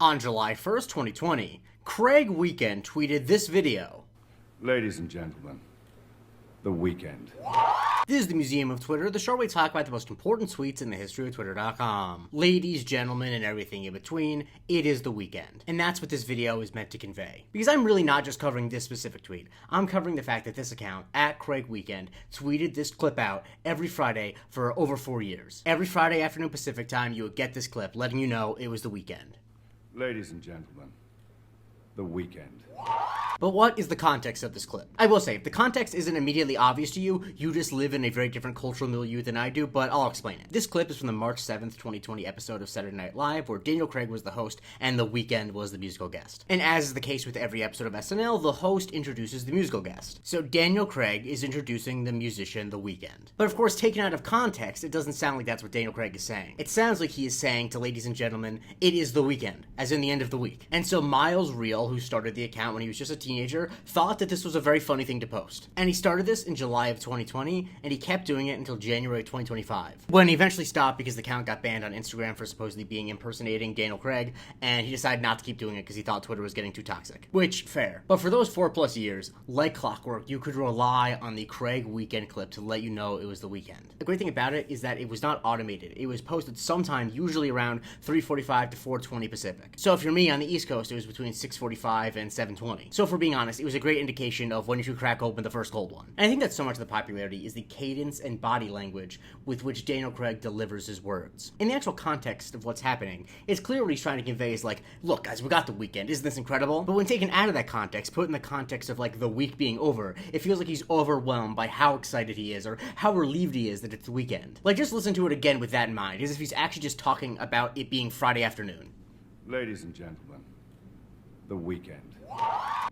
On July 1st, 2020, Craig Weekend tweeted this video. Ladies and gentlemen, the weekend. This is the Museum of Twitter, the show where we talk about the most important tweets in the history of Twitter.com. Ladies, gentlemen, and everything in between, it is the weekend. And that's what this video is meant to convey. Because I'm really not just covering this specific tweet. I'm covering the fact that this account, @CraigWeekend, tweeted this clip out every Friday for over 4 years. Every Friday afternoon Pacific time, you would get this clip letting you know it was the weekend. Ladies and gentlemen, the weekend. But what is the context of this clip? I will say, if the context isn't immediately obvious to you, you just live in a very different cultural milieu than I do, but I'll explain it. This clip is from the March 7th, 2020 episode of Saturday Night Live, where Daniel Craig was the host and The Weeknd was the musical guest. And as is the case with every episode of SNL, the host introduces the musical guest. So Daniel Craig is introducing the musician The Weeknd. But of course, taken out of context, it doesn't sound like that's what Daniel Craig is saying. It sounds like he is saying to ladies and gentlemen, it is the weekend, as in the end of the week. And so Miles Reel, who started the account when he was just a teenager, thought that this was a very funny thing to post. And he started this in July of 2020, and he kept doing it until January 2025, when he eventually stopped because the account got banned on Instagram for supposedly being impersonating Daniel Craig, and he decided not to keep doing it because he thought Twitter was getting too toxic. Which, fair. But for those 4+ years, like clockwork, you could rely on the Craig Weekend clip to let you know it was the weekend. The great thing about it is that it was not automated. It was posted sometime, usually around 3:45 to 4:20 Pacific. So if you're me on the East Coast, it was between 6:45 and 7:20. So if we're being honest, it was a great indication of when you should crack open the first cold one. And I think that so much of the popularity is the cadence and body language with which Daniel Craig delivers his words. In the actual context of what's happening, it's clear what he's trying to convey is like, look guys, we got the weekend, isn't this incredible? But when taken out of that context, put in the context of like the week being over, it feels like he's overwhelmed by how excited he is or how relieved he is that it's the weekend. Like, just listen to it again with that in mind, as if he's actually just talking about it being Friday afternoon. Ladies and gentlemen, the weekend.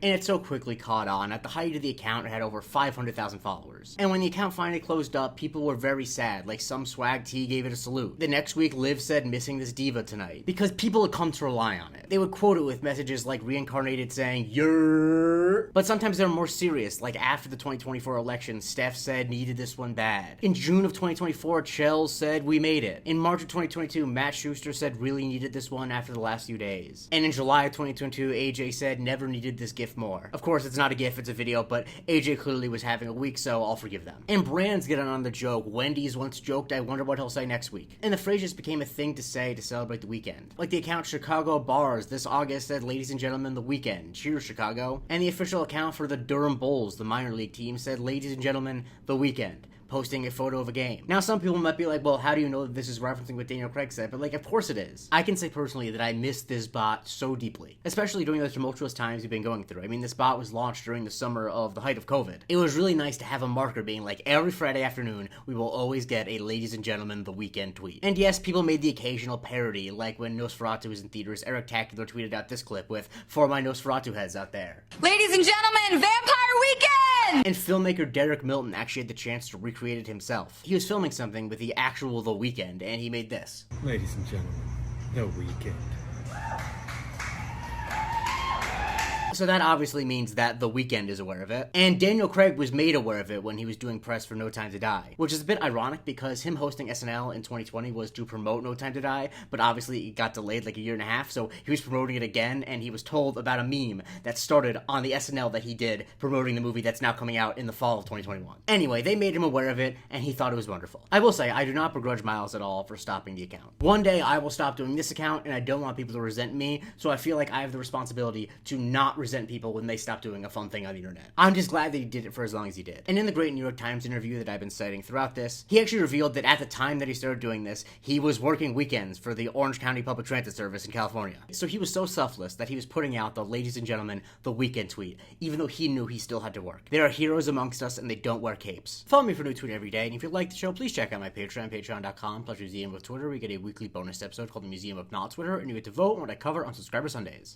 And it so quickly caught on. At the height of the account, it had over 500,000 followers. And when the account finally closed up, people were very sad, like some swag T gave it a salute. The next week, Liv said, missing this diva tonight, because people had come to rely on it. They would quote it with messages like Reincarnated saying, "Yer." But sometimes they were more serious, like after the 2024 election, Steph said, needed this one bad. In June of 2024, Chels said, we made it. In March of 2022, Matt Schuster said, really needed this one after the last few days. And in July of 2022, AJ said, never needed this gift more. Of course, it's not a GIF, it's a video, but AJ clearly was having a week, so I'll forgive them. And brands get on the joke. Wendy's once joked, I wonder what he'll say next week. And the phrase just became a thing to say to celebrate the weekend. Like the account Chicago Bars this August said, ladies and gentlemen, the weekend. Cheers, Chicago. And the official account for the Durham Bulls, the minor league team, said, ladies and gentlemen, the weekend, posting a photo of a game. Now, some people might be like, well, how do you know that this is referencing what Daniel Craig said? But like, of course it is. I can say personally that I miss this bot so deeply, especially during the tumultuous times we've been going through. I mean, this bot was launched during the summer of the height of COVID. It was really nice to have a marker being like, every Friday afternoon, we will always get a ladies and gentlemen, the weekend tweet. And yes, people made the occasional parody, like when Nosferatu was in theaters, Eric Tacular tweeted out this clip with, for my Nosferatu heads out there. Ladies and gentlemen, Vampire Weekend! And filmmaker Derek Milton actually had the chance to recreate it himself. He was filming something with the actual The Weeknd, and he made this. Ladies and gentlemen, The Weekend. So that obviously means that The Weeknd is aware of it. And Daniel Craig was made aware of it when he was doing press for No Time to Die, which is a bit ironic because him hosting SNL in 2020 was to promote No Time to Die, but obviously it got delayed like a year and a half, so he was promoting it again, and he was told about a meme that started on the SNL that he did promoting the movie that's now coming out in the fall of 2021. Anyway, they made him aware of it, and he thought it was wonderful. I will say, I do not begrudge Miles at all for stopping the account. One day I will stop doing this account, and I don't want people to resent me, so I feel like I have the responsibility to not resent people when they stop doing a fun thing on the internet. I'm just glad that he did it for as long as he did. And in the great New York Times interview that I've been citing throughout this, he actually revealed that at the time that he started doing this, he was working weekends for the Orange County Public Transit Service in California. So he was so selfless that he was putting out the ladies and gentlemen, the weekend tweet, even though he knew he still had to work. There are heroes amongst us and they don't wear capes. Follow me for a new tweet every day, and if you like the show, please check out my Patreon, patreon.com/museum of Twitter. We get a weekly bonus episode called the Museum of Not Twitter, and you get to vote on what I cover on Subscriber Sundays.